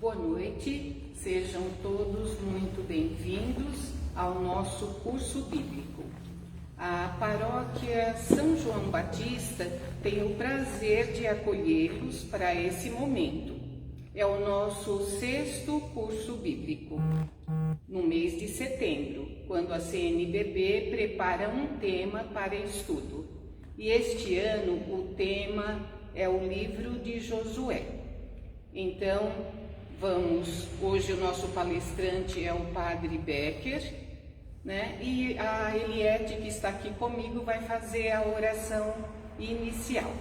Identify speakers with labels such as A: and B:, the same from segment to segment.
A: Boa noite, sejam todos muito bem-vindos ao nosso curso bíblico. A paróquia São João Batista tem o prazer de acolhê-los para esse momento. É o nosso 6º curso bíblico, no mês de setembro, quando a CNBB prepara um tema para estudo. E este ano o tema é o livro de Josué. Então, hoje o nosso palestrante é o Padre Becker, né? E a Eliette, que está aqui comigo, vai fazer a oração inicial.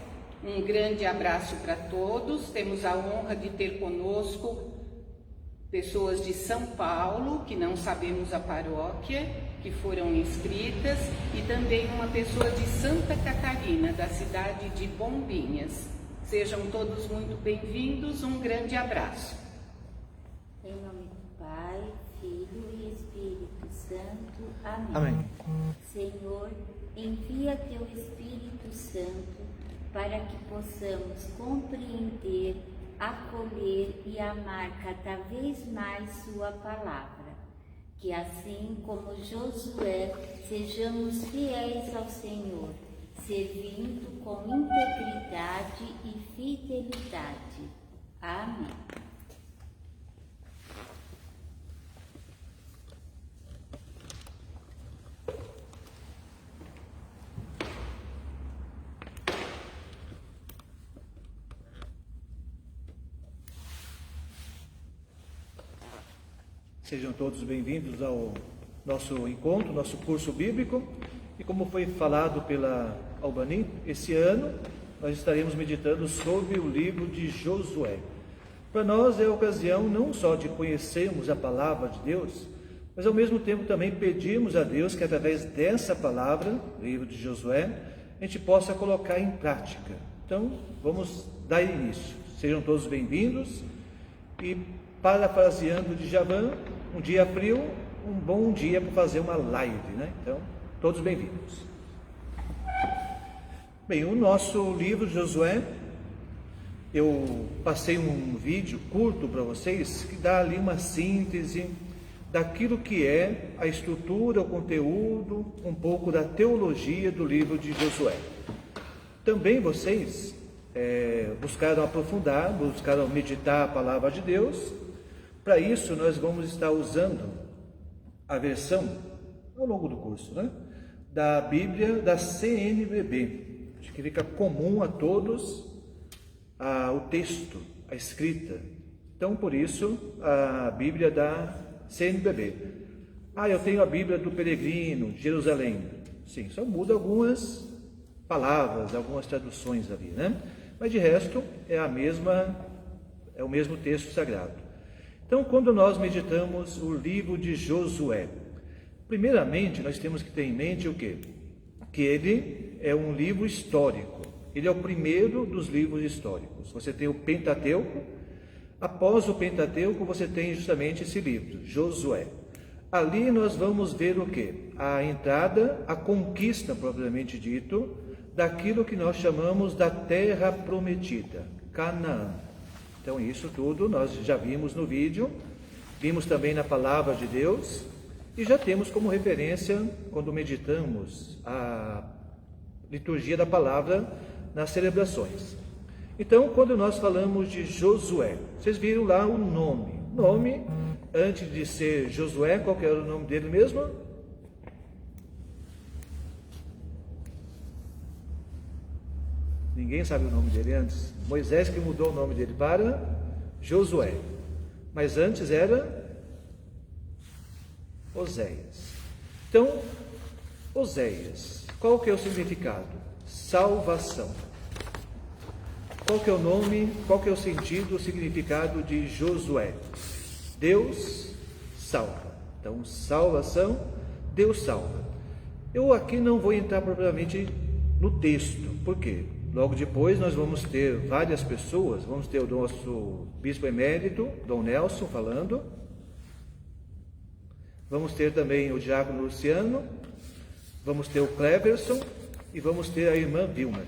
A: Um grande abraço para todos. Temos a honra de ter conosco pessoas de São Paulo, que não sabemos a paróquia, que foram inscritas, e também uma pessoa de Santa Catarina, da cidade de Bombinhas. Sejam todos muito bem-vindos. Um grande abraço.
B: Em nome do Pai, Filho e Espírito Santo. Amém.
C: Amém.
B: Senhor, envia teu Espírito Santo para que possamos compreender, acolher e amar cada vez mais sua palavra. Que assim como Josué, sejamos fiéis ao Senhor, servindo com integridade e fidelidade. Amém.
C: Sejam todos bem-vindos ao nosso encontro, nosso curso bíblico. E como foi falado pela Albani, esse ano nós estaremos meditando sobre o livro de Josué. Para nós é a ocasião não só de conhecermos a palavra de Deus, mas ao mesmo tempo também pedirmos a Deus que através dessa palavra, o livro de Josué, a gente possa colocar em prática. Então, vamos dar início. Sejam todos bem-vindos e, parafraseando de Javan, um dia frio, um bom dia para fazer uma live, né? Então, todos bem-vindos. Bem, o nosso livro de Josué, eu passei um vídeo curto para vocês que dá ali uma síntese daquilo que é a estrutura, o conteúdo, um pouco da teologia do livro de Josué. Também vocês buscaram aprofundar, buscaram meditar a palavra de Deus. Para isso, nós vamos estar usando a versão, ao longo do curso, né, da Bíblia da CNBB. Acho que fica comum a todos o texto, a escrita. Então, por isso, a Bíblia da CNBB. Eu tenho a Bíblia do Peregrino, de Jerusalém. Sim, só muda algumas palavras, algumas traduções ali, né? Mas de resto, é o mesmo texto sagrado. Então, quando nós meditamos o livro de Josué, primeiramente nós temos que ter em mente o quê? Que ele é um livro histórico. Ele é o primeiro dos livros históricos. Você tem o Pentateuco. Após o Pentateuco, você tem justamente esse livro, Josué. Ali nós vamos ver o quê? A entrada, a conquista, propriamente dito, daquilo que nós chamamos da Terra Prometida, Canaã. Então, isso tudo nós já vimos no vídeo, vimos também na Palavra de Deus, e já temos como referência, quando meditamos a liturgia da palavra nas celebrações. Então, quando nós falamos de Josué, vocês viram lá o nome. Nome, antes de ser Josué, qual que era o nome dele mesmo? Ninguém sabe o nome dele antes. Moisés que mudou o nome dele para Josué. Mas antes era Oséias. Então, Oséias, qual que é o significado? Salvação. Qual que é o nome, qual que é o sentido, o significado de Josué? Deus salva. Então, salvação, Deus salva. Eu aqui não vou entrar propriamente no texto. Por quê? Logo depois nós vamos ter várias pessoas, vamos ter o nosso bispo emérito, Dom Nelson, falando. Vamos ter também o diácono Luciano, vamos ter o Cleverson e vamos ter a irmã Vilma.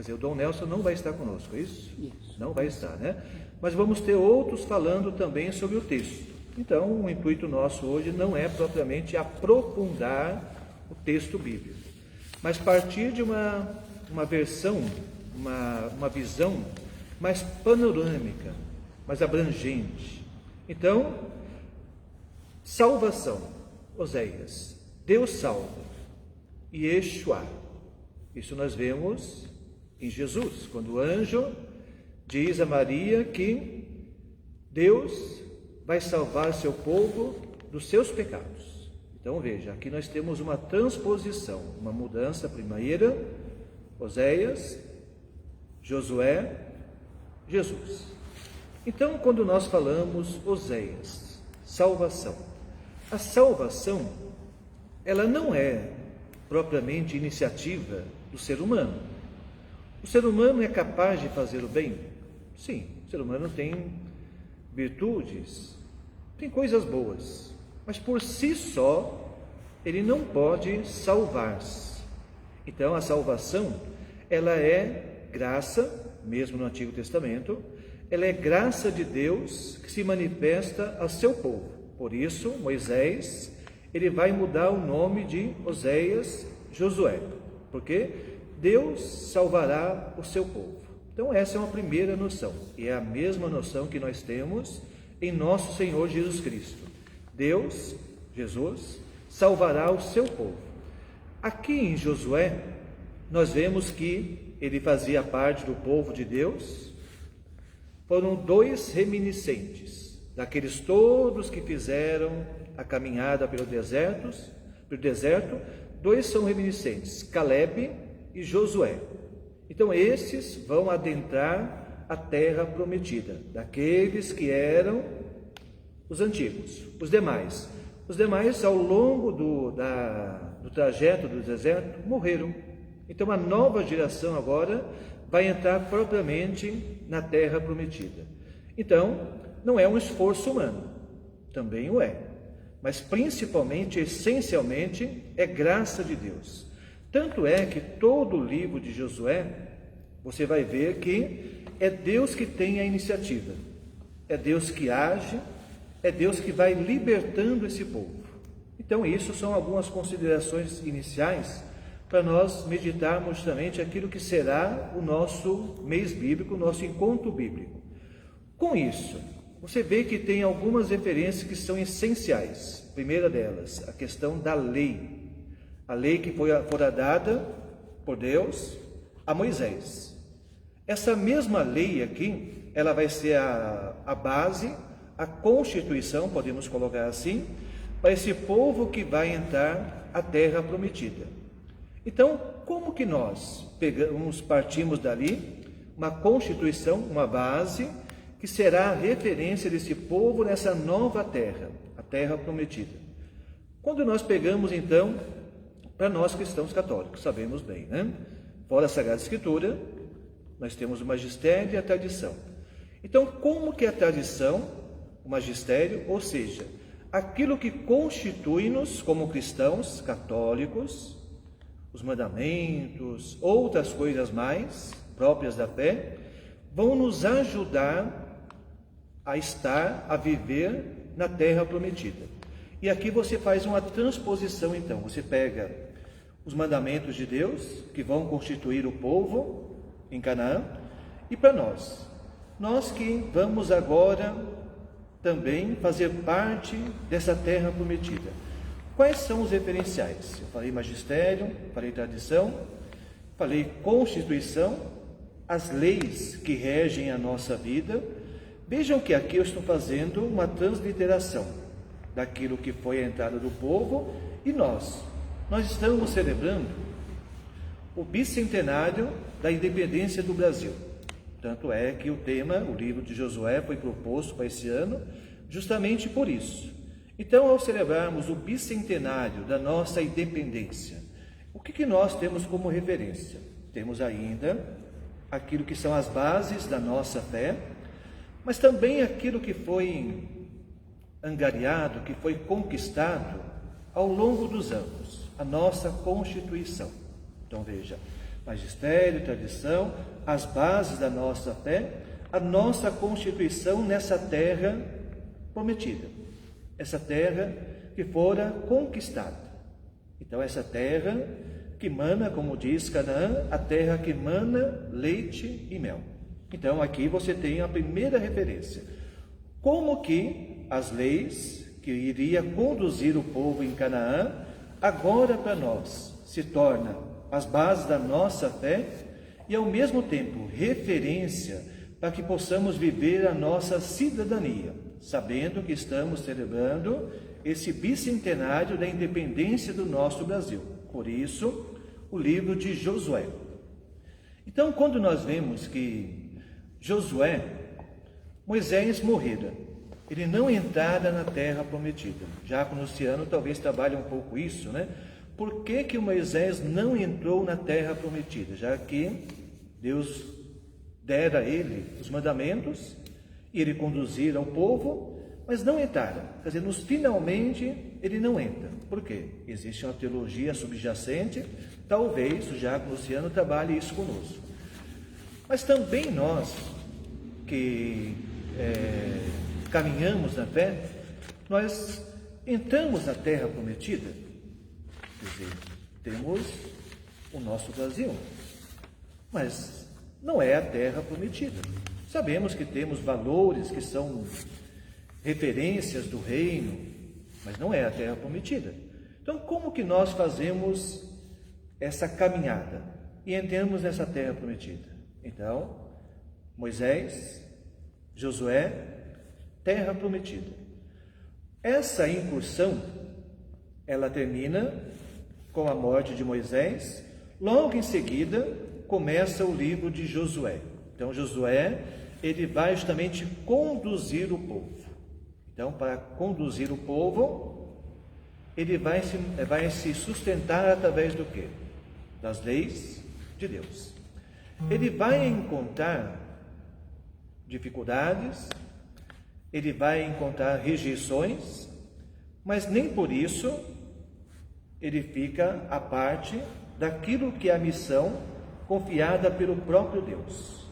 C: dizer, o Dom Nelson não vai estar conosco, é isso?
A: Isso.
C: Não vai estar, né? Mas vamos ter outros falando também sobre o texto. Então, o intuito nosso hoje não é propriamente aprofundar o texto bíblico, mas partir de uma versão, uma visão mais panorâmica, mais abrangente. Então, salvação, Oséias, Deus salva, Yeshua. Isso nós vemos em Jesus, quando o anjo diz a Maria que Deus vai salvar seu povo dos seus pecados. Então veja, aqui nós temos uma transposição, uma mudança primeira, Oséias, Josué, Jesus. Então, quando nós falamos Oséias, salvação, a salvação, ela não é propriamente iniciativa do ser humano. O ser humano é capaz de fazer o bem? Sim, o ser humano tem virtudes, tem coisas boas, mas por si só ele não pode salvar-se. Então a salvação, ela é graça, mesmo no Antigo Testamento, ela é graça de Deus que se manifesta a seu povo. Por isso, Moisés, ele vai mudar o nome de Oséias, Josué, porque Deus salvará o seu povo. Então essa é uma primeira noção, e é a mesma noção que nós temos em nosso Senhor Jesus Cristo. Deus, Jesus, salvará o seu povo. Aqui em Josué, nós vemos que ele fazia parte do povo de Deus. Foram 2 reminiscentes, daqueles todos que fizeram a caminhada pelo deserto, 2 são reminiscentes, Caleb e Josué. Então esses vão adentrar a terra prometida, daqueles que eram os antigos. Os demais ao longo do trajeto do deserto morreram. Então a nova geração agora vai entrar propriamente na terra prometida. Então não é um esforço humano, também o é, mas principalmente, essencialmente, é graça de Deus. Tanto é que todo o livro de Josué, você vai ver que é Deus que tem a iniciativa, é Deus que age, é Deus que vai libertando esse povo. Então isso são algumas considerações iniciais para nós meditarmos justamente aquilo que será o nosso mês bíblico, o nosso encontro bíblico. Com isso, você vê que tem algumas referências que são essenciais. A primeira delas, a questão da lei. A lei que fora dada por Deus a Moisés. Essa mesma lei aqui, ela vai ser a base, a constituição, podemos colocar assim, para esse povo que vai entrar à terra prometida. Então, como que nós partimos dali, uma constituição, uma base, que será a referência desse povo nessa nova terra, a terra prometida. Quando nós pegamos, então, para nós cristãos católicos, sabemos bem, né? Fora a Sagrada Escritura, nós temos o magistério e a tradição. Então, como que a tradição, o magistério, ou seja, aquilo que constitui-nos como cristãos católicos, os mandamentos, outras coisas mais próprias da fé, vão nos ajudar a estar, a viver na terra prometida. E aqui você faz uma transposição, então, você pega os mandamentos de Deus, que vão constituir o povo em Canaã, e para nós que vamos agora também fazer parte dessa terra prometida. Quais são os referenciais? Eu falei magistério, falei tradição, falei constituição, as leis que regem a nossa vida. Vejam que aqui eu estou fazendo uma transliteração daquilo que foi a entrada do povo, e nós estamos celebrando o bicentenário da independência do Brasil. Tanto é que o livro de Josué foi proposto para esse ano, justamente por isso. Então, ao celebrarmos o bicentenário da nossa independência, o que nós temos como referência? Temos ainda aquilo que são as bases da nossa fé, mas também aquilo que foi angariado, que foi conquistado ao longo dos anos, a nossa Constituição. Então veja, magistério, tradição, as bases da nossa fé, a nossa constituição nessa terra prometida, essa terra que fora conquistada. Então, essa terra que mana, como diz Canaã, a terra que mana leite e mel. Então, aqui você tem a primeira referência. Como que as leis que iria conduzir o povo em Canaã, agora para nós, se torna as bases da nossa fé e, ao mesmo tempo, referência para que possamos viver a nossa cidadania, sabendo que estamos celebrando esse bicentenário da independência do nosso Brasil. Por isso, o livro de Josué. Então, quando nós vemos que Josué, Moisés morrera, ele não entrara na terra prometida. Diácono Luciano talvez trabalhe um pouco isso, né? Por que Moisés não entrou na terra prometida? Já que Deus dera a ele os mandamentos, e ele conduzira o povo, mas não entrara. Quer dizer, finalmente ele não entra. Por quê? Existe uma teologia subjacente, talvez o Diácono Luciano trabalhe isso conosco. Mas também nós, que caminhamos na fé, nós entramos na terra prometida. Quer dizer, temos o nosso Brasil, mas não é a terra prometida. Sabemos que temos valores que são referências do reino, mas não é a terra prometida. Então, como que nós fazemos essa caminhada e entramos nessa terra prometida? Então, Moisés, Josué, terra prometida. Essa incursão, ela termina com a morte de Moisés. Logo em seguida, começa o livro de Josué. Então, Josué, ele vai justamente conduzir o povo. Então, para conduzir o povo, ele vai se sustentar através do quê? Das leis de Deus. Ele vai encontrar dificuldades, ele vai encontrar rejeições, mas nem por isso ele fica à parte daquilo que é a missão confiada pelo próprio Deus.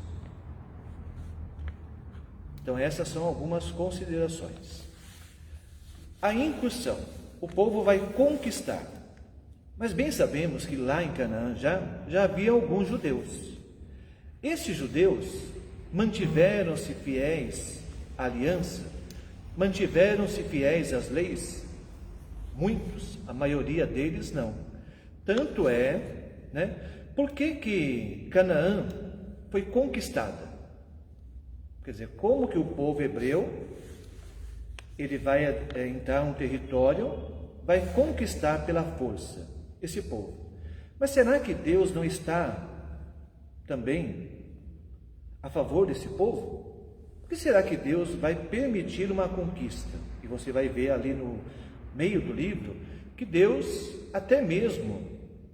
C: Então, essas são algumas considerações. A incursão, o povo vai conquistar, mas bem sabemos que lá em Canaã já havia alguns judeus. Esses judeus mantiveram-se fiéis à aliança, mantiveram-se fiéis às leis. Muitos, a maioria deles não. Tanto é, por que Canaã foi conquistada? Quer dizer, como que o povo hebreu, ele vai entrar um território, vai conquistar pela força esse povo. Mas será que Deus não está também a favor desse povo? Por que será que Deus vai permitir uma conquista? E você vai ver ali no meio do livro que Deus até mesmo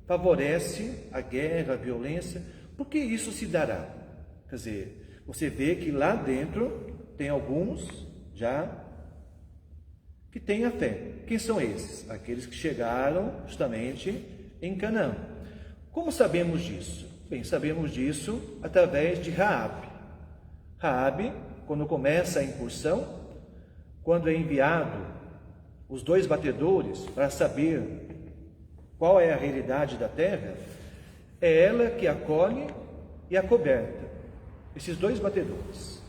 C: favorece a guerra, a violência. Por que isso se dará? Quer dizer, você vê que lá dentro tem alguns já que têm a fé. Quem são esses? Aqueles que chegaram justamente em Canaã. Como sabemos disso? Bem, sabemos disso através de Raabe. Raabe, quando começa a incursão, quando é enviado os dois batedores para saber qual é a realidade da terra, é ela que acolhe e acoberta esses dois batedores.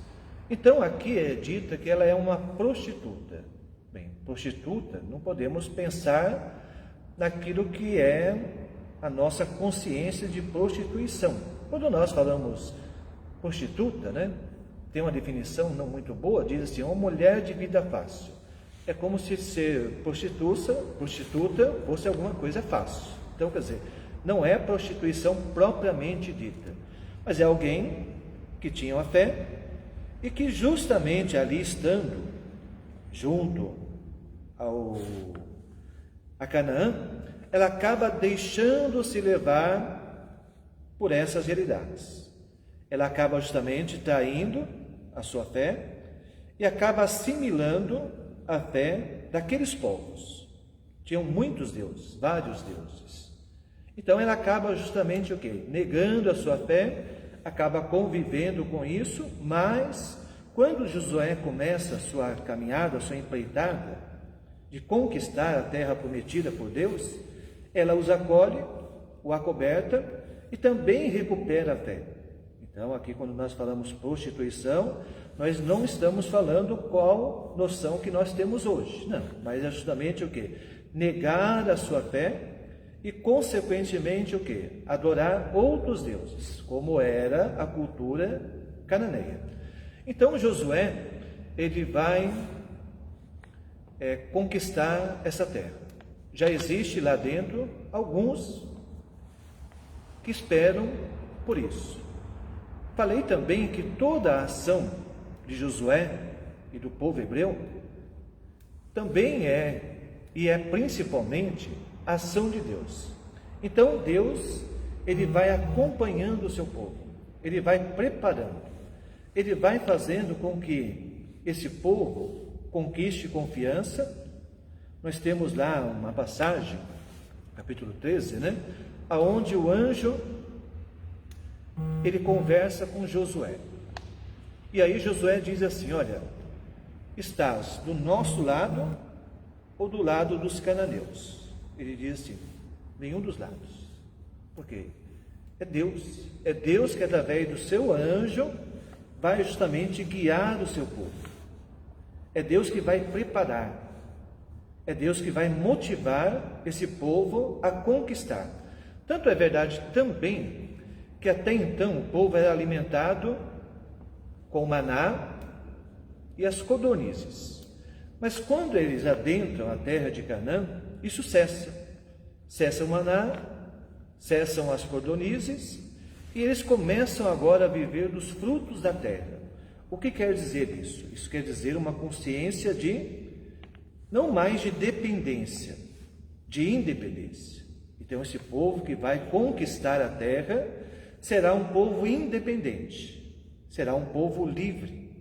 C: Então, aqui é dita que ela é uma prostituta. Bem, prostituta, não podemos pensar naquilo que é a nossa consciência de prostituição. Quando nós falamos prostituta, tem uma definição não muito boa, diz assim, uma mulher de vida fácil. É como se ser prostituta fosse alguma coisa fácil. Então, quer dizer, não é prostituição propriamente dita, mas é alguém que tinha uma fé e que justamente ali estando junto a Canaã, ela acaba deixando-se levar por essas realidades. Ela acaba justamente traindo a sua fé e acaba assimilando a fé daqueles povos. Tinham muitos deuses, vários deuses. Então ela acaba justamente o quê? Negando a sua fé, acaba convivendo com isso, mas quando Josué começa a sua caminhada, a sua empreitada de conquistar a terra prometida por Deus, ela os acolhe, o acoberta e também recupera a fé. Então aqui quando nós falamos prostituição, nós não estamos falando qual noção que nós temos hoje, não, mas é justamente o quê? Negar a sua fé e, consequentemente, o quê? Adorar outros deuses, como era a cultura cananeia. Então, Josué, ele vai conquistar essa terra. Já existe lá dentro alguns que esperam por isso. Falei também que toda a ação de Josué e do povo hebreu também e é principalmente a ação de Deus. Então Deus, ele vai acompanhando o seu povo, ele vai preparando, ele vai fazendo com que esse povo conquiste confiança. Nós temos lá uma passagem, capítulo 13, aonde o anjo, ele conversa com Josué. E aí Josué diz assim: olha, estás do nosso lado ou do lado dos cananeus? Ele diz assim: nenhum dos lados. Por quê? É Deus que através do seu anjo vai justamente guiar o seu povo. É Deus que vai preparar. É Deus que vai motivar esse povo a conquistar. Tanto é verdade também que até então o povo era alimentado com maná e as codornizes. Mas quando eles adentram a terra de Canaã, isso cessa. Cessa o maná, cessam as codornizes e eles começam agora a viver dos frutos da terra. O que quer dizer isso? Isso quer dizer uma consciência não mais de dependência, de independência. Então esse povo que vai conquistar a terra será um povo independente, será um povo livre.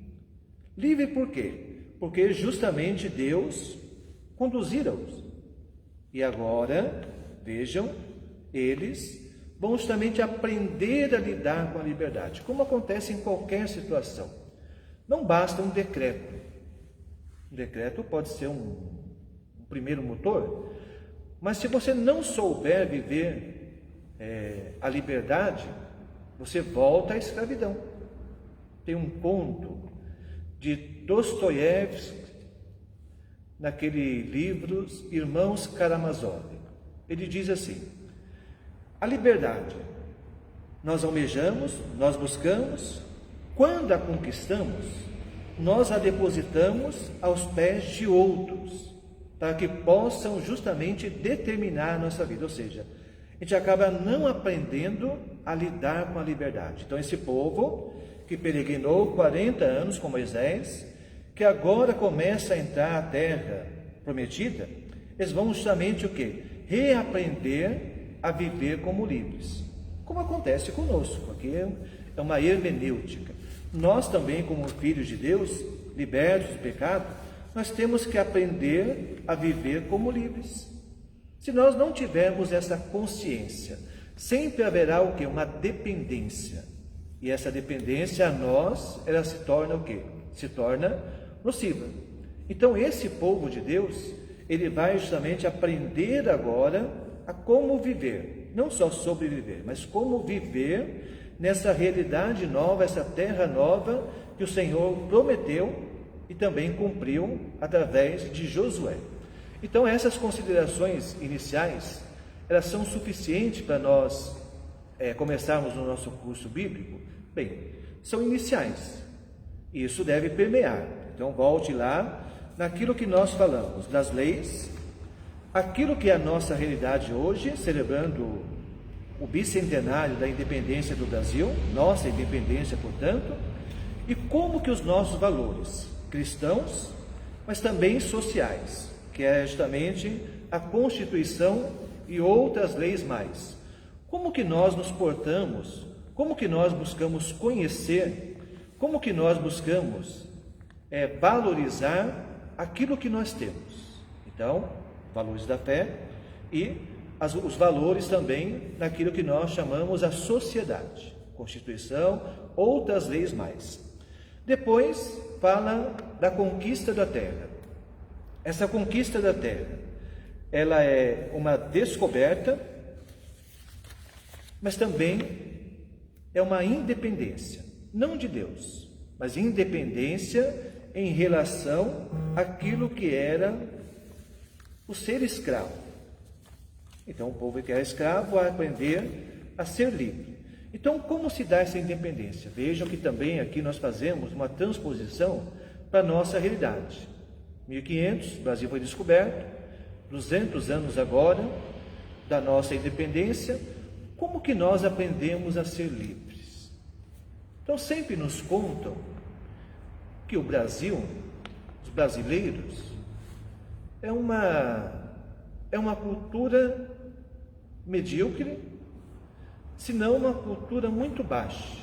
C: Livre por quê? Porque justamente Deus conduzira-os. E agora, vejam, eles vão justamente aprender a lidar com a liberdade, como acontece em qualquer situação. Não basta um decreto. Um decreto pode ser um primeiro motor, mas se você não souber viver a liberdade, você volta à escravidão. Tem um conto de Dostoiévski, naquele livro Irmãos Karamazov. Ele diz assim: a liberdade nós almejamos, nós buscamos, quando a conquistamos, nós a depositamos aos pés de outros, para que possam justamente determinar a nossa vida. Ou seja, a gente acaba não aprendendo a lidar com a liberdade. Então esse povo que peregrinou 40 anos com Moisés, que agora começa a entrar na terra prometida, eles vão justamente o quê? Reaprender a viver como livres, como acontece conosco. Aqui é uma hermenêutica. Nós também, como filhos de Deus, libertos do pecado, nós temos que aprender a viver como livres. Se nós não tivermos essa consciência, sempre haverá o quê? Uma dependência. E essa dependência a nós, ela se torna o quê? Se torna nociva. Então esse povo de Deus, ele vai justamente aprender agora a como viver, não só sobreviver, mas como viver nessa realidade nova, essa terra nova que o Senhor prometeu e também cumpriu através de Josué. Então essas considerações iniciais, elas são suficientes para nós começarmos no nosso curso bíblico. Bem, são iniciais, isso deve permear. Então volte lá naquilo que nós falamos, das leis, aquilo que é a nossa realidade hoje, celebrando o bicentenário da independência do Brasil, nossa independência, portanto, e como que os nossos valores cristãos, mas também sociais, que é justamente a Constituição e outras leis mais. Como que nós nos portamos, como que nós buscamos conhecer, como que nós buscamos valorizar aquilo que nós temos. Então, valores da fé e os valores também naquilo que nós chamamos a sociedade, Constituição, outras leis mais. Depois fala da conquista da terra. Essa conquista da terra, ela é uma descoberta, mas também é uma independência, não de Deus, mas independência em relação àquilo que era o ser escravo. Então, o povo que era escravo vai aprender a ser livre. Então, como se dá essa independência? Vejam que também aqui nós fazemos uma transposição para a nossa realidade. 1500, o Brasil foi descoberto, 200 anos agora da nossa independência. Como que nós aprendemos a ser livres? Então, sempre nos contam que o Brasil, os brasileiros, é uma cultura medíocre, se não uma cultura muito baixa.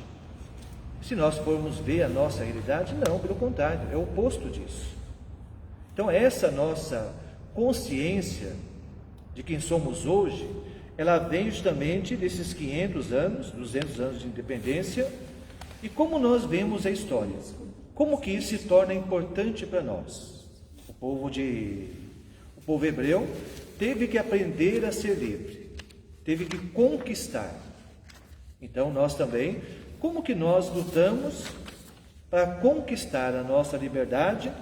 C: Se nós formos ver a nossa realidade, não, pelo contrário, é o oposto disso. Então, essa nossa consciência de quem somos hoje, ela vem justamente desses 500 anos, 200 anos de independência, e como nós vemos a história, como que isso se torna importante para nós. O povo hebreu teve que aprender a ser livre, teve que conquistar. Então, nós também, como que nós lutamos para conquistar a nossa liberdade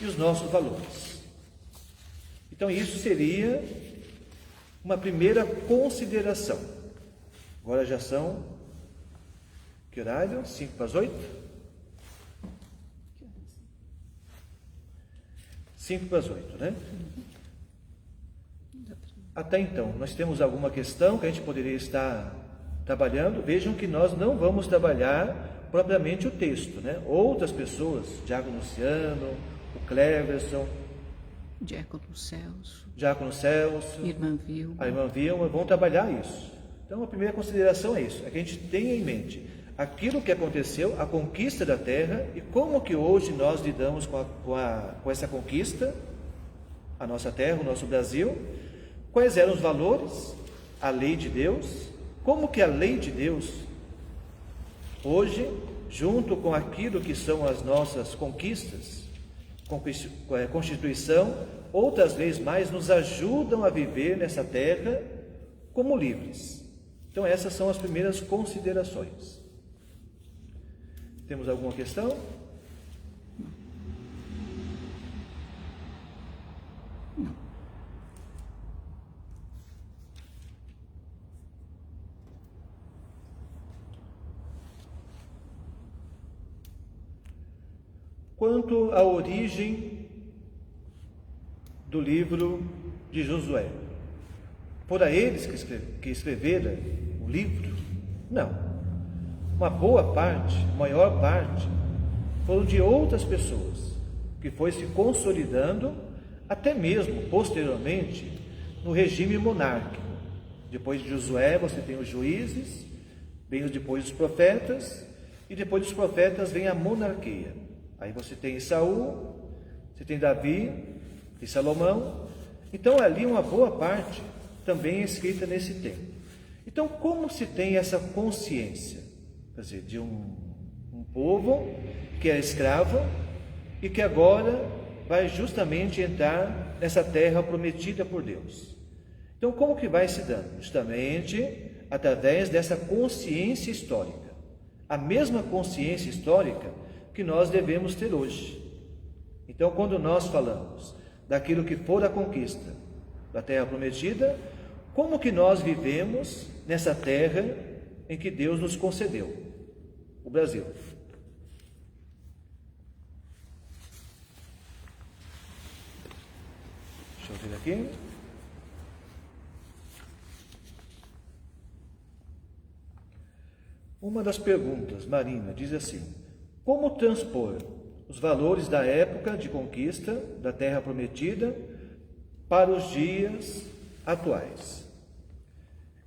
C: e os nossos valores? Então, isso seria uma primeira consideração. Agora já são, que horário? 5 para as 8? 5 para as 8, né? Até então, nós temos alguma questão que a gente poderia estar trabalhando? Vejam que nós não vamos trabalhar propriamente o texto, né? Outras pessoas, Diácono Luciano, o Cleverson, Diácono Celso, a irmã Vilma, vão trabalhar isso. Então, a primeira consideração é isso, é que a gente tenha em mente aquilo que aconteceu, a conquista da terra, e como que hoje nós lidamos com essa conquista, a nossa terra, o nosso Brasil, quais eram os valores, a lei de Deus, como que a lei de Deus, hoje, junto com aquilo que são as nossas conquistas, Constituição, outras leis mais, nos ajudam a viver nessa terra como livres. Então, essas são as primeiras considerações. Temos alguma questão? Quanto à origem do livro de Josué, fora eles que escreveram o livro? Não. Uma boa parte, maior parte, foram de outras pessoas, que foi se consolidando, até mesmo posteriormente, no regime monárquico. Depois de Josué, você tem os juízes, vem depois os profetas, e depois dos profetas vem a monarquia. Aí você tem Saul, você tem Davi e Salomão. Então, ali uma boa parte também é escrita nesse tempo. Então, como se tem essa consciência? Quer dizer, de um povo que é escravo e que agora vai justamente entrar nessa terra prometida por Deus. Então, como que vai se dando? Justamente através dessa consciência histórica. A mesma consciência histórica que nós devemos ter hoje. Então, quando nós falamos daquilo que for a conquista da terra prometida, como que nós vivemos nessa terra em que Deus nos concedeu, o Brasil? Deixa eu ver aqui. Uma das perguntas, Marina, diz assim: como transpor os valores da época de conquista da terra prometida para os dias atuais?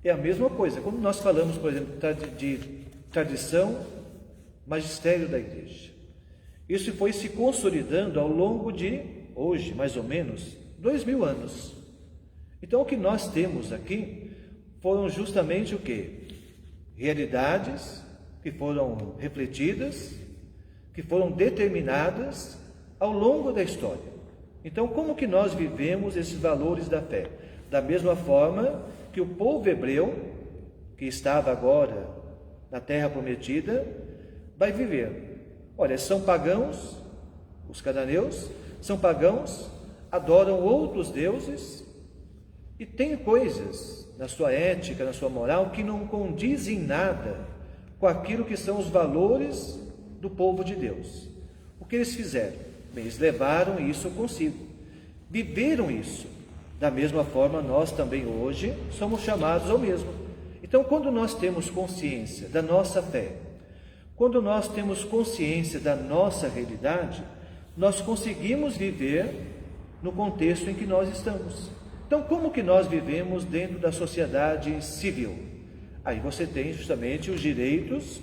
C: É a mesma coisa, quando nós falamos, por exemplo, de tradição, magistério da igreja. Isso foi se consolidando ao longo de, hoje, mais ou menos, 2000 anos. Então o que nós temos aqui foram justamente o quê? Realidades que foram refletidas, que foram determinadas ao longo da história. Então, como que nós vivemos esses valores da fé? Da mesma forma que o povo hebreu, que estava agora na terra prometida, vai viver. Olha, são pagãos, os cananeus, são pagãos, adoram outros deuses e têm coisas na sua ética, na sua moral, que não condizem nada com aquilo que são os valores do povo de Deus. O que eles fizeram? Bem, eles levaram isso consigo, viveram isso. Da mesma forma, nós também hoje somos chamados ao mesmo. Então, quando nós temos consciência da nossa fé, quando nós temos consciência da nossa realidade, nós conseguimos viver no contexto em que nós estamos. Então, como que nós vivemos dentro da sociedade civil? Aí você tem justamente os direitos,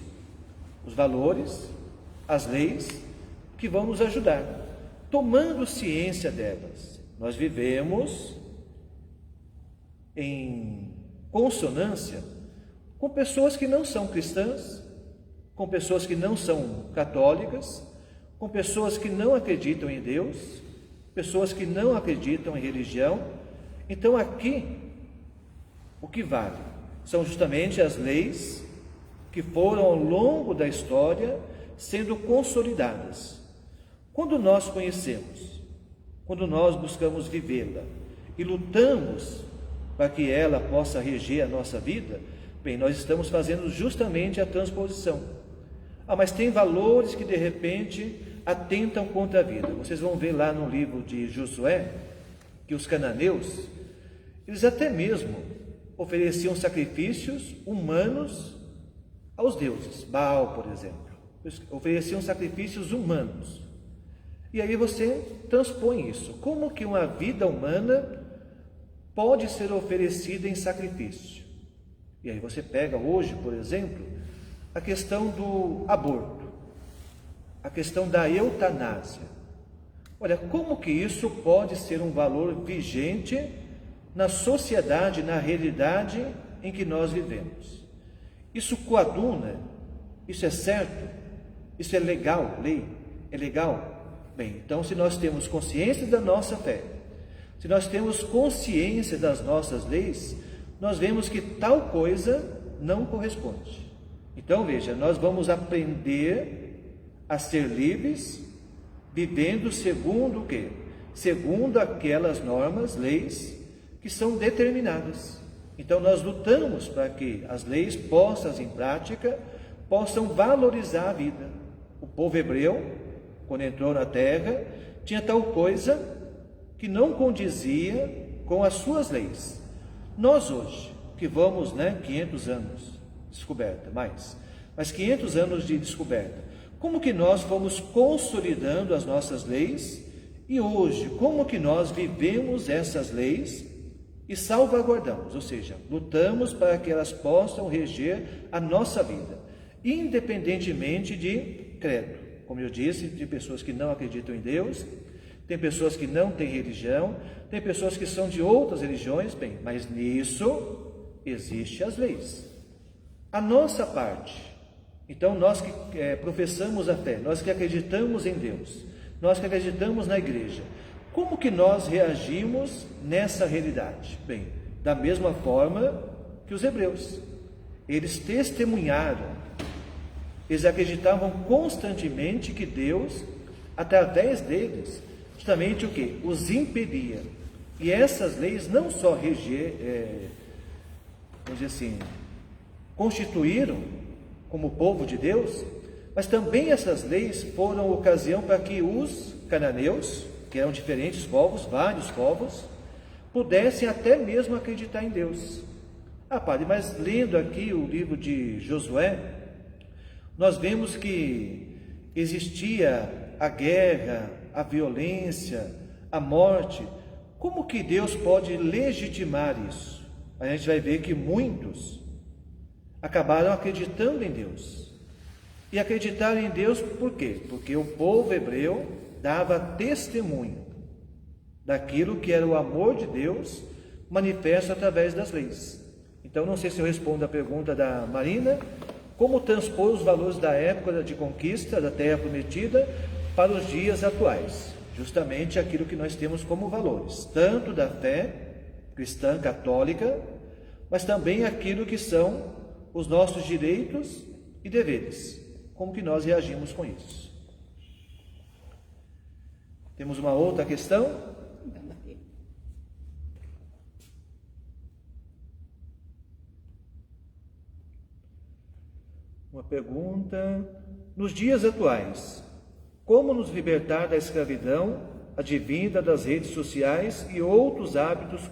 C: os valores, as leis que vão nos ajudar. Tomando ciência delas, nós vivemos em consonância com pessoas que não são cristãs, com pessoas que não são católicas, com pessoas que não acreditam em Deus, pessoas que não acreditam em religião. Então aqui, o que vale são justamente as leis que foram ao longo da história sendo consolidadas. Quando nós conhecemos, quando nós buscamos vivê-la e lutamos para que ela possa reger a nossa vida, bem, nós estamos fazendo justamente a transposição. Mas tem valores que de repente atentam contra a vida. Vocês vão ver lá no livro de Josué que os cananeus, eles até mesmo ofereciam sacrifícios humanos aos deuses. Baal, por exemplo, eles ofereciam sacrifícios humanos. E aí você transpõe isso. Como que uma vida humana pode ser oferecida em sacrifício? E aí você pega hoje, por exemplo, a questão do aborto, a questão da eutanásia. Olha, como que isso pode ser um valor vigente na sociedade, na realidade em que nós vivemos? Isso coaduna? Isso é certo? Isso é legal? Lei? É legal? Bem, então se nós temos consciência da nossa fé, se nós temos consciência das nossas leis, nós vemos que tal coisa não corresponde. Então veja, nós vamos aprender a ser livres, vivendo segundo o quê? Segundo aquelas normas, leis, que são determinadas. Então nós lutamos para que as leis postas em prática possam valorizar a vida. O povo hebreu, quando entrou na terra, tinha tal coisa que não condizia com as suas leis. Nós hoje, que vamos, 500 anos de descoberta, mas 500 anos de descoberta, como que nós fomos consolidando as nossas leis e hoje, como que nós vivemos essas leis e salvaguardamos, ou seja, lutamos para que elas possam reger a nossa vida, independentemente de credo. Como eu disse, de pessoas que não acreditam em Deus, tem pessoas que não têm religião, tem pessoas que são de outras religiões, bem, mas nisso existem as leis. A nossa parte, então nós que professamos a fé, nós que acreditamos em Deus, nós que acreditamos na igreja, como que nós reagimos nessa realidade? Bem, da mesma forma que os hebreus, eles testemunharam, eles acreditavam constantemente que Deus, através deles, justamente o que? Os impedia. E essas leis não só vamos dizer assim, constituíram como povo de Deus, mas também essas leis foram ocasião para que os cananeus, que eram diferentes povos, vários povos, pudessem até mesmo acreditar em Deus. Padre, mas lendo aqui o livro de Josué, nós vemos que existia a guerra, a violência, a morte. Como que Deus pode legitimar isso? A gente vai ver que muitos acabaram acreditando em Deus. E acreditaram em Deus por quê? Porque o povo hebreu dava testemunho daquilo que era o amor de Deus manifesto através das leis. Então, não sei se eu respondo a pergunta da Marina, como transpor os valores da época de conquista da Terra Prometida para os dias atuais. Justamente aquilo que nós temos como valores, tanto da fé cristã católica, mas também aquilo que são os nossos direitos e deveres. Como que nós reagimos com isso? Temos uma outra questão? Uma pergunta: nos dias atuais, como nos libertar da escravidão advinda das redes sociais e outros hábitos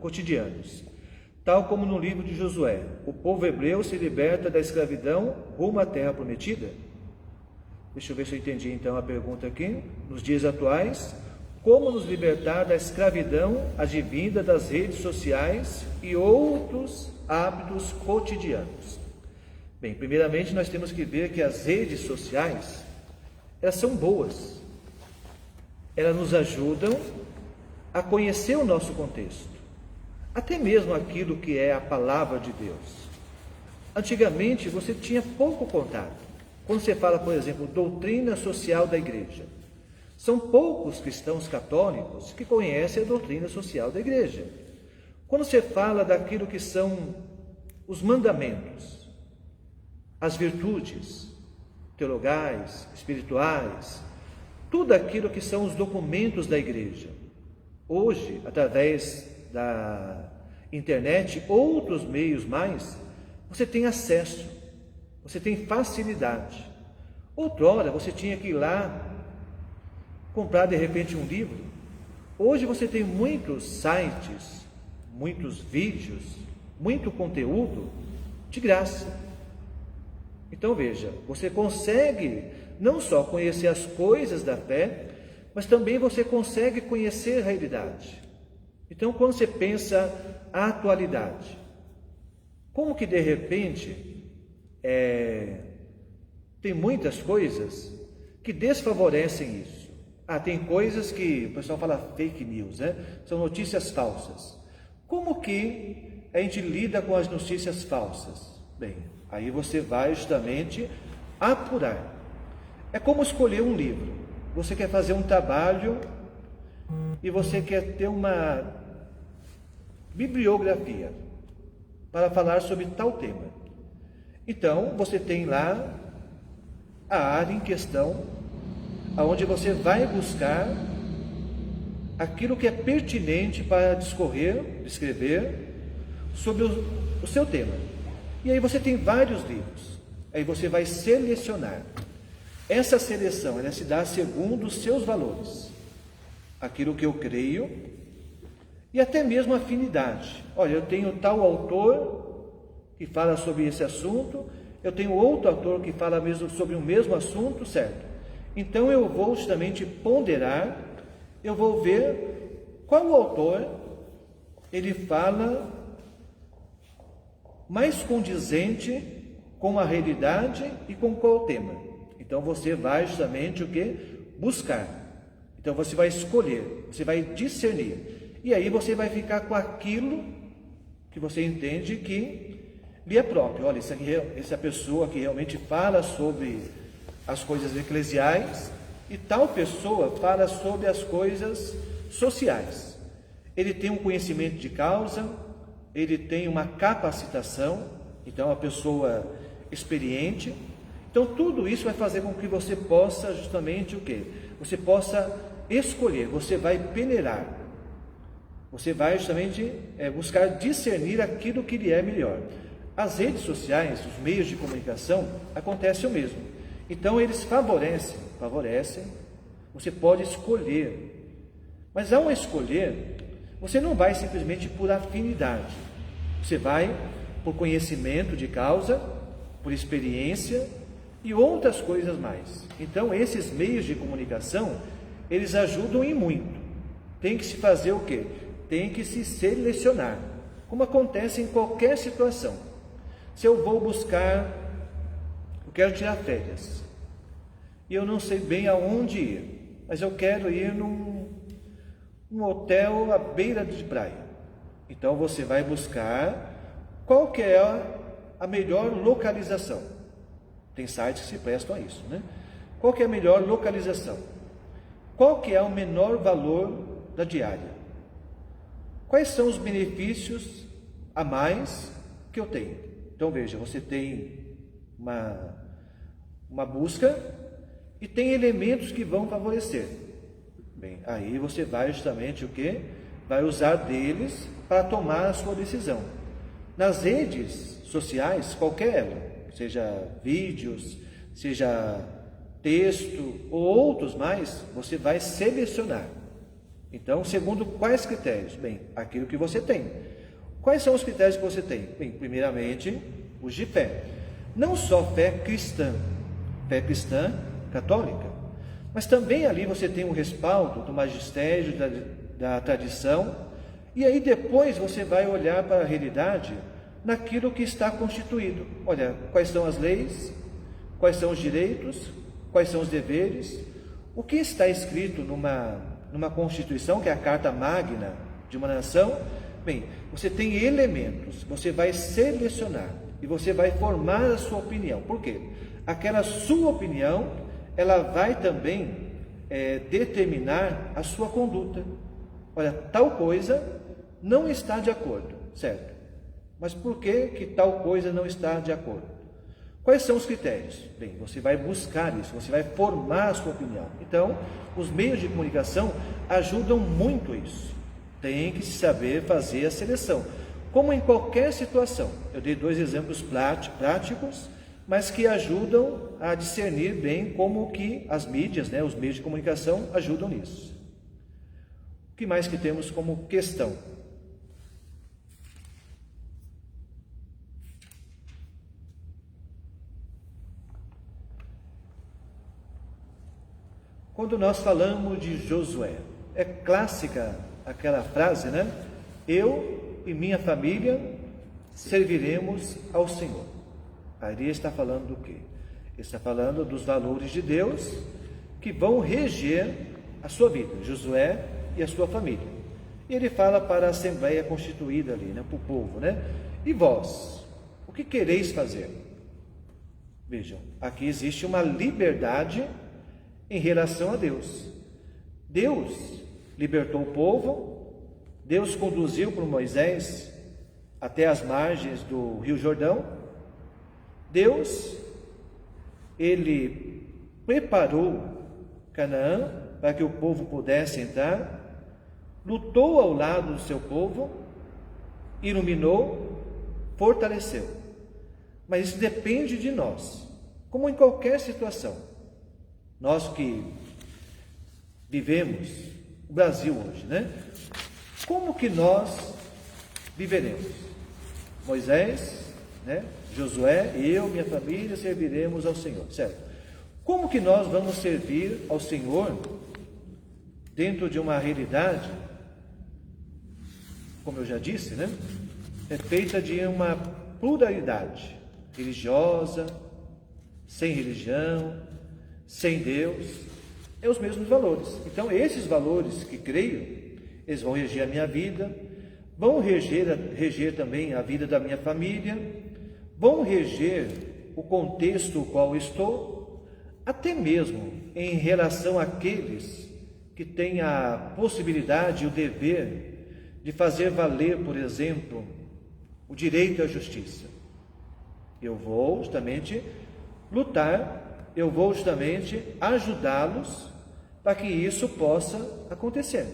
C: cotidianos? Tal como no livro de Josué, o povo hebreu se liberta da escravidão rumo à Terra Prometida? Deixa eu ver se eu entendi então a pergunta aqui. Nos dias atuais, como nos libertar da escravidão advinda das redes sociais e outros hábitos cotidianos? Bem, primeiramente nós temos que ver que as redes sociais, elas são boas. Elas nos ajudam a conhecer o nosso contexto, até mesmo aquilo que é a palavra de Deus. Antigamente você tinha pouco contato. Quando você fala, por exemplo, doutrina social da igreja, são poucos cristãos católicos que conhecem a doutrina social da igreja. Quando você fala daquilo que são os mandamentos, as virtudes teologais, espirituais, tudo aquilo que são os documentos da igreja. Hoje, através da internet, outros meios mais, você tem acesso, você tem facilidade. Outrora, você tinha que ir lá comprar de repente um livro. Hoje você tem muitos sites, muitos vídeos, muito conteúdo de graça. Então veja, você consegue não só conhecer as coisas da fé, mas também você consegue conhecer a realidade. Então, quando você pensa a atualidade, como que de repente tem muitas coisas que desfavorecem isso. Tem coisas que o pessoal fala fake news, né? São notícias falsas. Como que a gente lida com as notícias falsas? Bem, aí você vai justamente apurar. É como escolher um livro. Você quer fazer um trabalho e você quer ter uma bibliografia para falar sobre tal tema. Então, você tem lá a área em questão, aonde você vai buscar aquilo que é pertinente para descrever sobre o seu tema. E aí você tem vários livros. Aí você vai selecionar. Essa seleção, ela se dá segundo os seus valores. Aquilo que eu creio e até mesmo afinidade. Olha, eu tenho tal autor que fala sobre esse assunto, eu tenho outro autor que fala mesmo sobre o mesmo assunto, certo? Então eu vou justamente ponderar, eu vou ver qual autor ele fala mais condizente com a realidade e com qual tema. Então você vai justamente o que? Buscar. Então você vai escolher, você vai discernir. E aí você vai ficar com aquilo que você entende que lhe é próprio. Olha, essa pessoa que realmente fala sobre as coisas eclesiais e tal pessoa fala sobre as coisas sociais. Ele tem um conhecimento de causa, ele tem uma capacitação, então é uma pessoa experiente. Então tudo isso vai fazer com que você possa justamente o quê? Você possa escolher, você vai peneirar, você vai justamente buscar discernir aquilo que lhe é melhor. As redes sociais, os meios de comunicação, acontece o mesmo. Então eles favorecem, você pode escolher. Mas ao escolher, você não vai simplesmente por afinidade, você vai por conhecimento de causa, por experiência e outras coisas mais. Então esses meios de comunicação, eles ajudam e muito. Tem que se fazer o quê? Tem que se selecionar, como acontece em qualquer situação. Se eu vou buscar, eu quero tirar férias, e eu não sei bem aonde ir, mas eu quero ir num hotel à beira de praia. Então você vai buscar qual que é a melhor localização. Tem sites que se prestam a isso, né? Qual que é a melhor localização? Qual que é o menor valor da diária? Quais são os benefícios a mais que eu tenho? Então veja, você tem uma busca e tem elementos que vão favorecer. Bem, aí você vai justamente o quê? Vai usar deles para tomar a sua decisão. Nas redes sociais, qualquer ela, seja vídeos, seja texto ou outros mais, você vai selecionar. Então, segundo quais critérios? Bem, aquilo que você tem. Quais são os critérios que você tem? Bem, primeiramente, os de fé. Não só fé cristã católica, mas também ali você tem um respaldo do magistério, da tradição, e aí depois você vai olhar para a realidade naquilo que está constituído. Olha, quais são as leis, quais são os direitos, quais são os deveres, o que está escrito numa Constituição, que é a Carta Magna de uma nação. Bem, você tem elementos, você vai selecionar e você vai formar a sua opinião. Por quê? Aquela sua opinião, ela vai também determinar a sua conduta. Olha, tal coisa não está de acordo, certo? Mas por que tal coisa não está de acordo? Quais são os critérios? Bem, você vai buscar isso, você vai formar a sua opinião. Então, os meios de comunicação ajudam muito isso. Tem que se saber fazer a seleção. Como em qualquer situação. Eu dei 2 exemplos práticos, mas que ajudam a discernir bem como que as mídias, os meios de comunicação ajudam nisso. O que mais que temos como questão? Quando nós falamos de Josué, é clássica aquela frase, né? Eu e minha família serviremos ao Senhor. Aí está falando do quê? Ele está falando dos valores de Deus que vão reger a sua vida, Josué e a sua família. E ele fala para a assembleia constituída ali, para o povo, E vós, o que quereis fazer? Vejam, aqui existe uma liberdade em relação a Deus. Deus libertou o povo, Deus conduziu por Moisés até as margens do Rio Jordão. Deus, ele preparou Canaã para que o povo pudesse entrar, lutou ao lado do seu povo, iluminou, fortaleceu. Mas isso depende de nós, como em qualquer situação. Nós que vivemos o Brasil hoje, Como que nós viveremos? Moisés, Josué, eu, minha família, serviremos ao Senhor, certo? Como que nós vamos servir ao Senhor dentro de uma realidade, como eu já disse, é feita de uma pluralidade religiosa, sem religião, sem Deus, é os mesmos valores. Então, esses valores que creio, eles vão reger a minha vida, vão reger também a vida da minha família, vão reger o contexto no qual estou, até mesmo em relação àqueles que têm a possibilidade e o dever de fazer valer, por exemplo, o direito à justiça. Eu vou justamente lutar, eu vou justamente ajudá-los para que isso possa acontecer.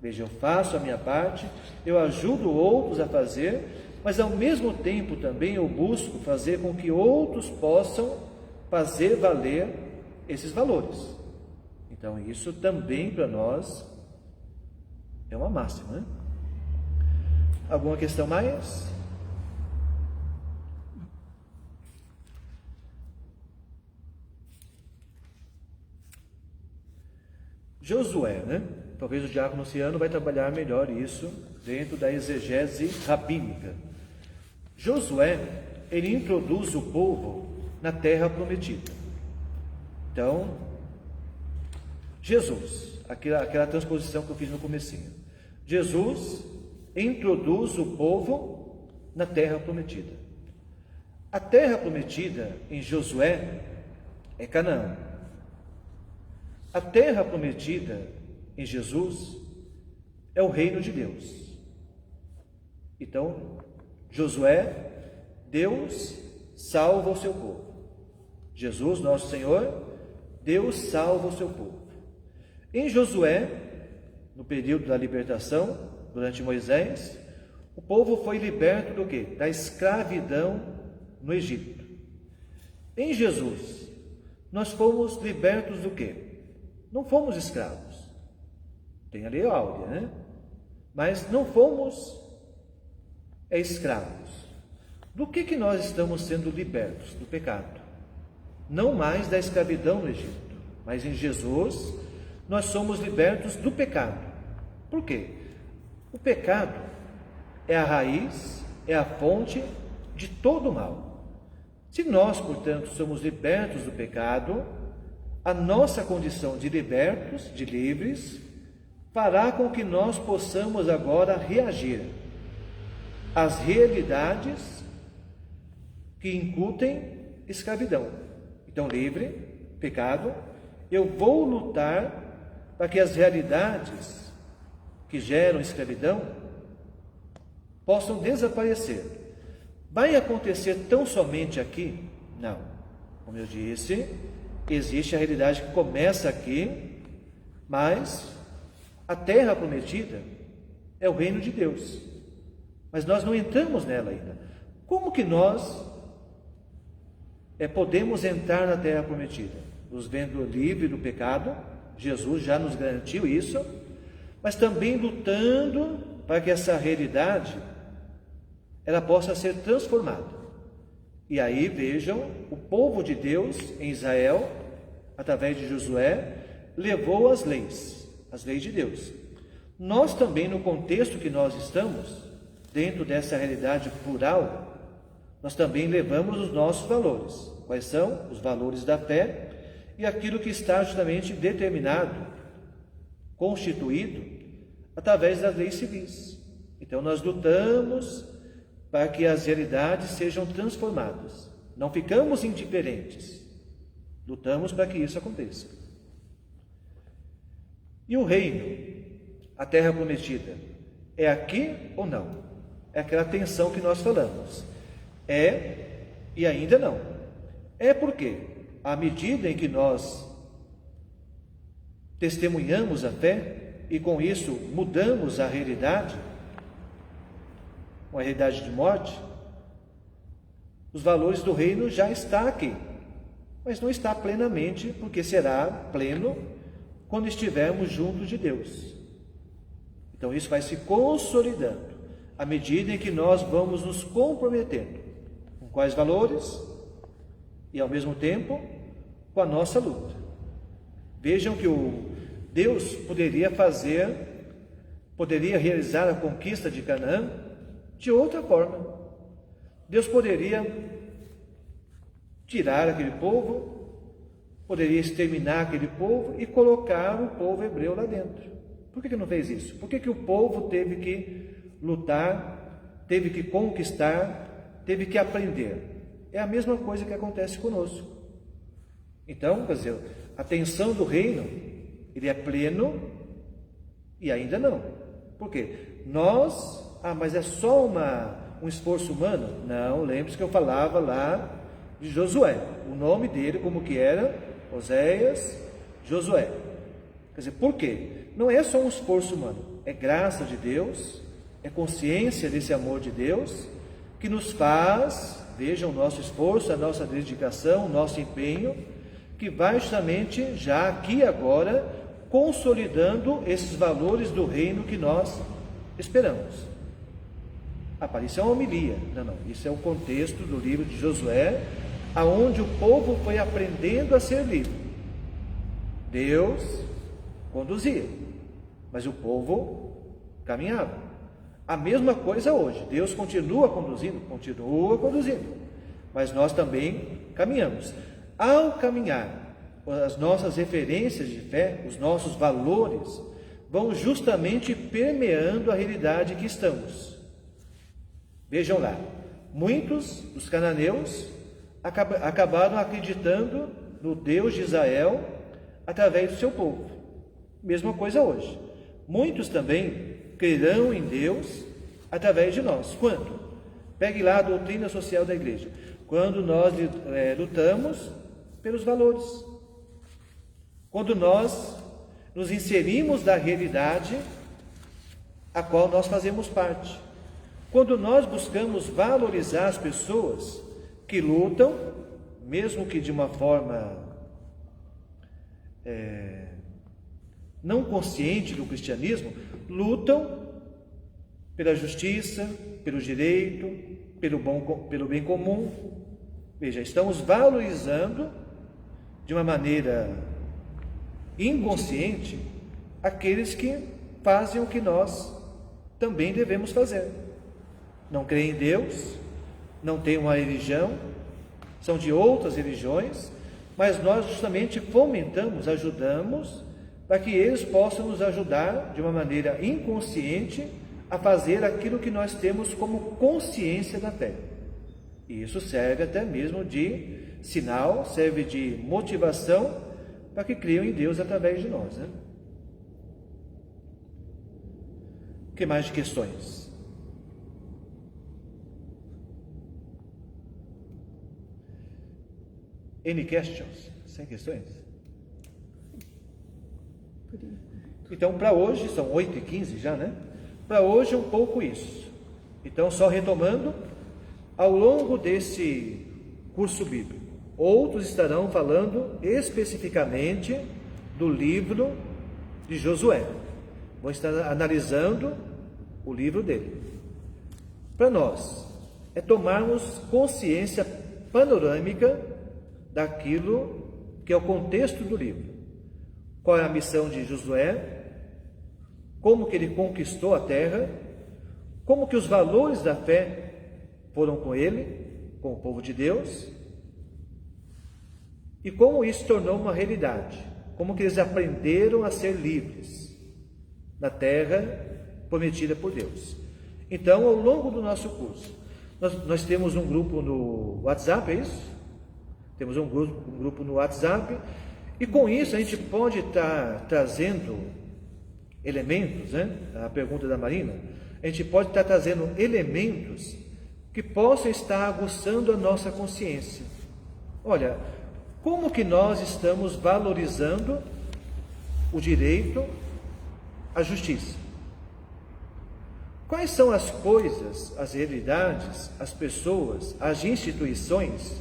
C: Veja, eu faço a minha parte, eu ajudo outros a fazer, mas ao mesmo tempo também eu busco fazer com que outros possam fazer valer esses valores. Então isso também para nós é uma máxima, Alguma questão mais? Josué, Talvez o diácono Luciano vai trabalhar melhor isso dentro da exegese rabínica. Josué, ele introduz o povo na terra prometida. Então, Jesus, aquela transposição que eu fiz no comecinho. Jesus introduz o povo na terra prometida. A terra prometida em Josué é Canaã. A terra prometida em Jesus é o reino de Deus. Então, Josué, Deus salva o seu povo. Jesus, nosso Senhor, Deus salva o seu povo. Em Josué, no período da libertação, durante Moisés, o povo foi liberto do quê? Da escravidão no Egito. Em Jesus, nós fomos libertos do quê? Não fomos escravos. Tem a lei áurea, né? Mas não fomos escravos. Do que nós estamos sendo libertos? Do pecado. Não mais da escravidão no Egito, mas em Jesus nós somos libertos do pecado. Por quê? O pecado é a raiz, é a fonte de todo o mal. Se nós, portanto, somos libertos do pecado, a nossa condição de libertos, de livres, fará com que nós possamos agora reagir às realidades que incutem escravidão. Então, livre, pecado, eu vou lutar para que as realidades que geram escravidão possam desaparecer. Vai acontecer tão somente aqui? Não. Como eu disse, existe a realidade que começa aqui, mas a terra prometida é o reino de Deus. Mas nós não entramos nela ainda. Como que nós podemos entrar na terra prometida? Nos vendo livre do pecado, Jesus já nos garantiu isso, mas também lutando para que essa realidade ela possa ser transformada. E aí vejam, o povo de Deus em Israel, através de Josué, levou as leis de Deus. Nós também, no contexto que nós estamos, dentro dessa realidade plural, nós também levamos os nossos valores. Quais são? Os valores da fé e aquilo que está justamente determinado, constituído, através das leis civis. Então nós lutamos para que as realidades sejam transformadas. Não ficamos indiferentes. Lutamos para que isso aconteça. E o reino, a terra prometida, é aqui ou não? É aquela tensão que nós falamos. É e ainda não. É porque, à medida em que nós testemunhamos a fé e com isso mudamos a realidade, uma realidade de morte, os valores do reino já está aqui, mas não está plenamente, porque será pleno quando estivermos juntos de Deus. Então isso vai se consolidando à medida em que nós vamos nos comprometendo com quais valores e ao mesmo tempo com a nossa luta. Vejam que Deus poderia realizar a conquista de Canaã de outra forma. Deus poderia tirar aquele povo, poderia exterminar aquele povo e colocar o povo hebreu lá dentro. Por que não fez isso? Por que o povo teve que lutar, teve que conquistar, teve que aprender? É a mesma coisa que acontece conosco. Então, quer dizer, a tensão do reino, ele é pleno e ainda não. Por quê? Mas é só um esforço humano? Não, lembre-se que eu falava lá de Josué. O nome dele, como que era? Oséias, Josué. Quer dizer, por quê? Não é só um esforço humano, é graça de Deus, é consciência desse amor de Deus, que nos faz, vejam o nosso esforço, a nossa dedicação, o nosso empenho, que vai justamente já aqui agora, consolidando esses valores do reino que nós esperamos. Isso é uma homilia. Não, isso é o contexto do livro de Josué, aonde o povo foi aprendendo a ser livre. Deus conduzia, mas o povo caminhava. A mesma coisa hoje, Deus continua conduzindo, mas nós também caminhamos. Ao caminhar, as nossas referências de fé, os nossos valores, vão justamente permeando a realidade que estamos. Vejam lá, muitos dos cananeus acabaram acreditando no Deus de Israel através do seu povo. Mesma coisa hoje. Muitos também crerão em Deus através de nós. Quando? Pegue lá a doutrina social da igreja. Quando nós lutamos pelos valores. Quando nós nos inserimos na realidade a qual nós fazemos parte. Quando nós buscamos valorizar as pessoas que lutam, mesmo que de uma forma não consciente do cristianismo, lutam pela justiça, pelo direito, pelo bem comum. Veja, estamos valorizando de uma maneira inconsciente aqueles que fazem o que nós também devemos fazer. Não creem em Deus, não têm uma religião, são de outras religiões, mas nós justamente fomentamos, ajudamos, para que eles possam nos ajudar de uma maneira inconsciente a fazer aquilo que nós temos como consciência da fé. E isso serve até mesmo de sinal, serve de motivação para que creiam em Deus através de nós, né? O que mais de questões? Any questions? Sem questões? Então, para hoje, são 8h15 já, né? Para hoje é um pouco isso. Então, só retomando, ao longo desse curso bíblico, outros estarão falando especificamente do livro de Josué. Vão estar analisando o livro dele. Para nós, é tomarmos consciência panorâmica daquilo que é o contexto do livro. Qual é a missão de Josué? Como que ele conquistou a terra? Como que os valores da fé foram com ele, com o povo de Deus? E como isso tornou uma realidade? Como que eles aprenderam a ser livres na terra prometida por Deus? Então, ao longo do nosso curso, nós temos um grupo no WhatsApp, é isso? Temos um grupo no WhatsApp, e com isso a gente pode estar trazendo elementos, né? A pergunta da Marina, a gente pode estar trazendo elementos que possam estar aguçando a nossa consciência. Olha, como que nós estamos valorizando o direito à justiça? Quais são as coisas, as realidades, as pessoas, as instituições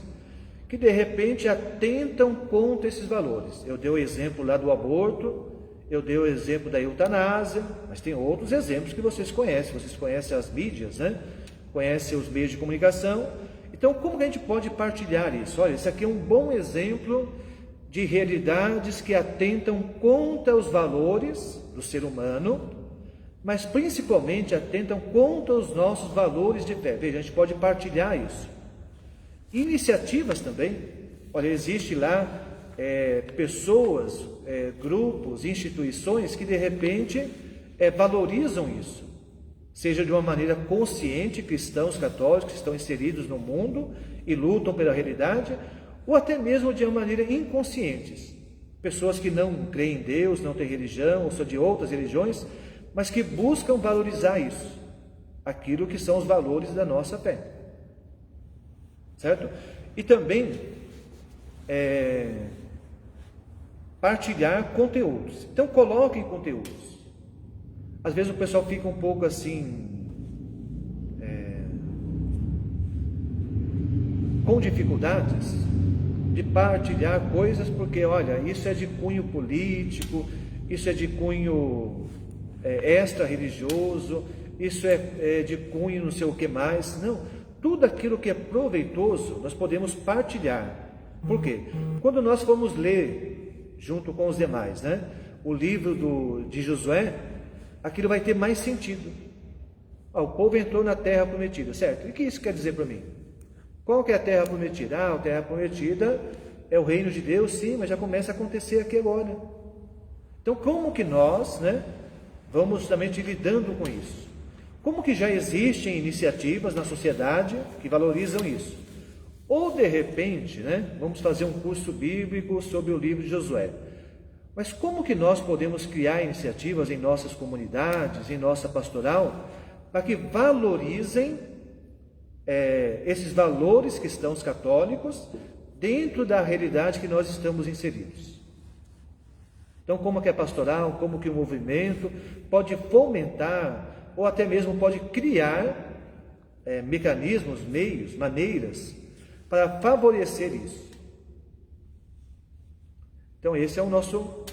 C: que de repente atentam contra esses valores? Eu dei o exemplo lá do aborto, eu dei o exemplo da eutanásia, mas tem outros exemplos que vocês conhecem as mídias, né? Conhecem os meios de comunicação. Então, como que a gente pode partilhar isso? Olha, isso aqui é um bom exemplo de realidades que atentam contra os valores do ser humano, mas principalmente atentam contra os nossos valores de fé. Veja, a gente pode partilhar isso. Iniciativas também. Olha, existe lá pessoas, grupos, instituições que de repente valorizam isso, seja de uma maneira consciente, cristãos católicos que estão inseridos no mundo e lutam pela realidade, ou até mesmo de uma maneira inconscientes, pessoas que não creem em Deus, não têm religião, ou são de outras religiões, mas que buscam valorizar isso, aquilo que são os valores da nossa fé, certo? E também partilhar conteúdos. Então coloquem conteúdos. Às vezes o pessoal fica um pouco assim com dificuldades de partilhar coisas, porque olha, isso é de cunho político, isso é de cunho extra-religioso, isso é de cunho não sei o que mais. Não, tudo aquilo que é proveitoso nós podemos partilhar. Por quê? Quando nós formos ler junto com os demais, né, o livro de Josué, aquilo vai ter mais sentido. O povo entrou na terra prometida, certo? E o que isso quer dizer para mim? Qual que é a terra prometida? A terra prometida é o reino de Deus, sim, mas já começa a acontecer aqui agora. Então, como que nós, né, vamos justamente lidando com isso. Como que já existem iniciativas na sociedade que valorizam isso? Ou de repente, vamos fazer um curso bíblico sobre o livro de Josué. Mas como que nós podemos criar iniciativas em nossas comunidades, em nossa pastoral, para que valorizem esses valores cristãos católicos dentro da realidade que nós estamos inseridos? Então, como que a pastoral, como que o movimento pode fomentar ou até mesmo pode criar mecanismos, meios, maneiras para favorecer isso? Então, esse é o nosso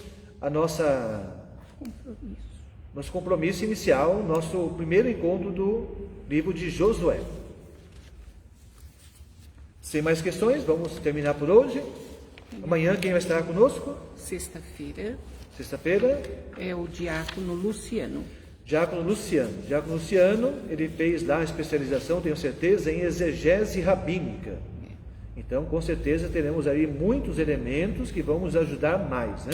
C: compromisso inicial, nosso primeiro encontro do livro de Josué. Sem mais questões, vamos terminar por hoje. Amanhã, quem vai estar conosco?
A: Sexta-feira
C: é
A: o diácono Luciano.
C: Diácono Luciano, ele fez lá a especialização, tenho certeza, em exegese rabínica. Então, com certeza, teremos aí muitos elementos que vão nos ajudar mais,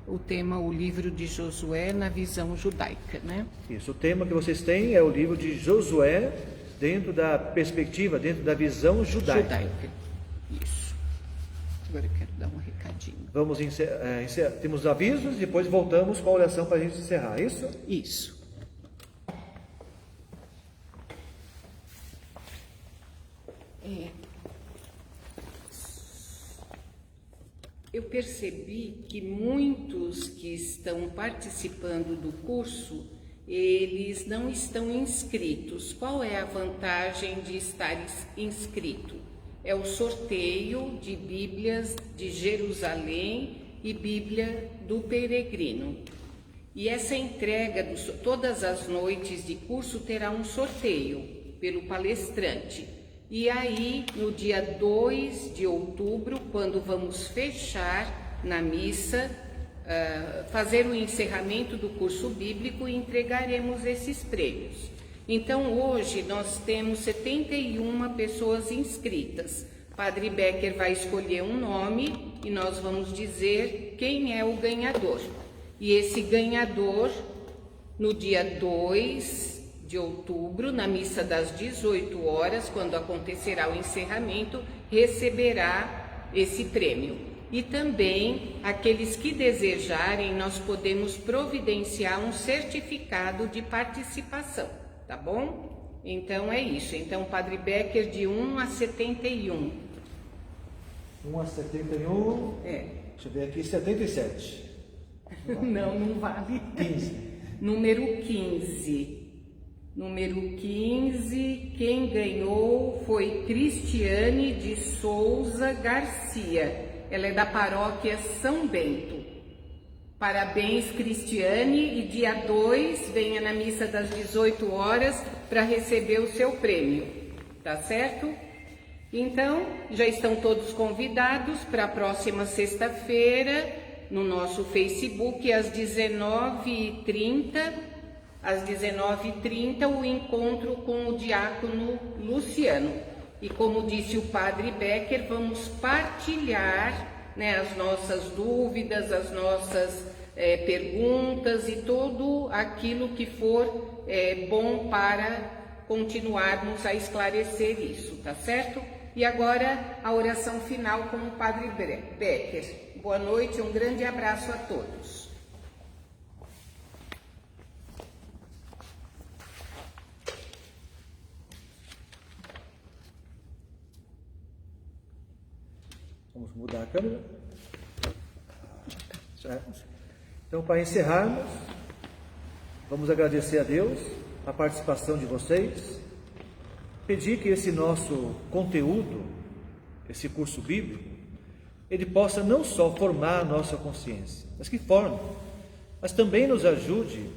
A: O tema, o livro de Josué na visão judaica,
C: Isso, o tema que vocês têm é o livro de Josué dentro da perspectiva, dentro da visão judaica.
A: Isso. Agora eu quero dar um recadinho.
C: Vamos temos avisos, depois voltamos com a oração para a gente encerrar, isso?
A: Isso. Eu percebi que muitos que estão participando do curso, eles não estão inscritos. Qual é a vantagem de estar inscrito? É o sorteio de Bíblias de Jerusalém e Bíblia do Peregrino. E essa entrega, todas as noites de curso, terá um sorteio pelo palestrante. E aí, no dia 2 de outubro, quando vamos fechar na missa, fazer o encerramento do curso bíblico, entregaremos esses prêmios. Então, hoje nós temos 71 pessoas inscritas. Padre Becker vai escolher um nome e nós vamos dizer quem é o ganhador. E esse ganhador, no dia 2 de outubro, na missa das 18 horas, quando acontecerá o encerramento, receberá esse prêmio. E também, aqueles que desejarem, nós podemos providenciar um certificado de participação, tá bom? Então, é isso. Então, Padre Becker, de 1 a 71.
C: 1 a 71.
A: Deixa
C: eu ver aqui, 77.
A: Não vale.
C: 15.
A: Número 15. Número 15, quem ganhou foi Cristiane de Souza Garcia. Ela é da paróquia São Bento. Parabéns, Cristiane, e dia 2 venha na missa das 18 horas para receber o seu prêmio, tá certo? Então, já estão todos convidados para a próxima sexta-feira, no nosso Facebook, às 19h30, o encontro com o diácono Luciano. E como disse o Padre Becker, vamos partilhar as nossas dúvidas, as nossas perguntas e tudo aquilo que for bom para continuarmos a esclarecer isso, tá certo? E agora a oração final com o Padre Becker. Boa noite, um grande abraço a todos.
C: Vamos mudar a câmera. Então, para encerrarmos, vamos agradecer a Deus a participação de vocês, pedir que esse nosso conteúdo, esse curso bíblico, ele possa não só formar a nossa consciência, mas que forme, mas também nos ajude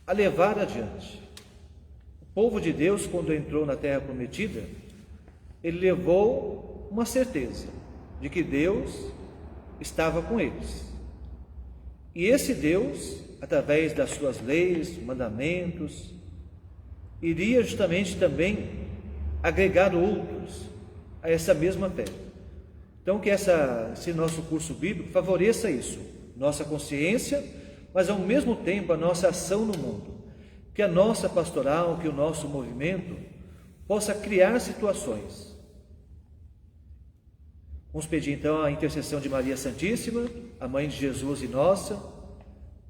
C: a levar adiante. O povo de Deus, quando entrou na Terra Prometida, ele levou uma certeza de que Deus estava com eles. E esse Deus, através das suas leis, mandamentos, iria justamente também agregar outros a essa mesma fé. Então, que esse nosso curso bíblico favoreça isso nossa consciência, mas ao mesmo tempo a nossa ação no mundo. Que a nossa pastoral, que o nosso movimento possa criar situações. Vamos pedir então a intercessão de Maria Santíssima, a Mãe de Jesus e nossa,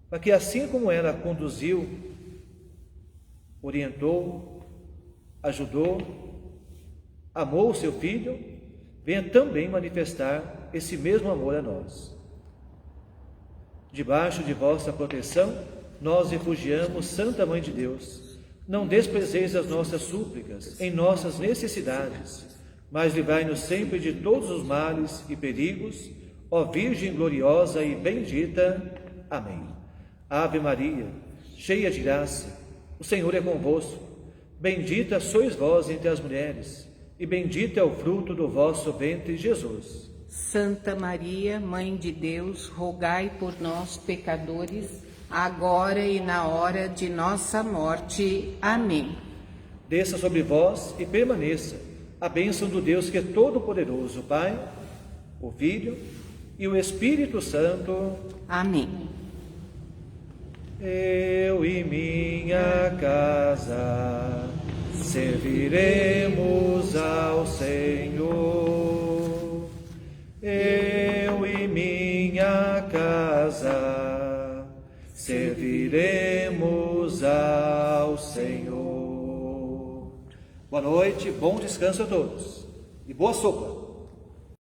C: para que assim como ela conduziu, orientou, ajudou, amou o seu Filho, venha também manifestar esse mesmo amor a nós. Debaixo de vossa proteção, nós refugiamos, Santa Mãe de Deus. Não desprezeis as nossas súplicas em nossas necessidades, mas livrai-nos sempre de todos os males e perigos, ó Virgem gloriosa e bendita. Amém. Ave Maria, cheia de graça, o Senhor é convosco. Bendita sois vós entre as mulheres, e bendito é o fruto do vosso ventre, Jesus.
A: Santa Maria, Mãe de Deus, rogai por nós, pecadores, agora e na hora de nossa morte. Amém.
C: Desça sobre vós e permaneça a bênção do Deus que é todo-poderoso, o Pai, o Filho e o Espírito Santo.
A: Amém.
C: Eu e minha casa serviremos ao Senhor. Eu e minha casa serviremos ao Senhor. Boa noite, bom descanso a todos e boa sopa.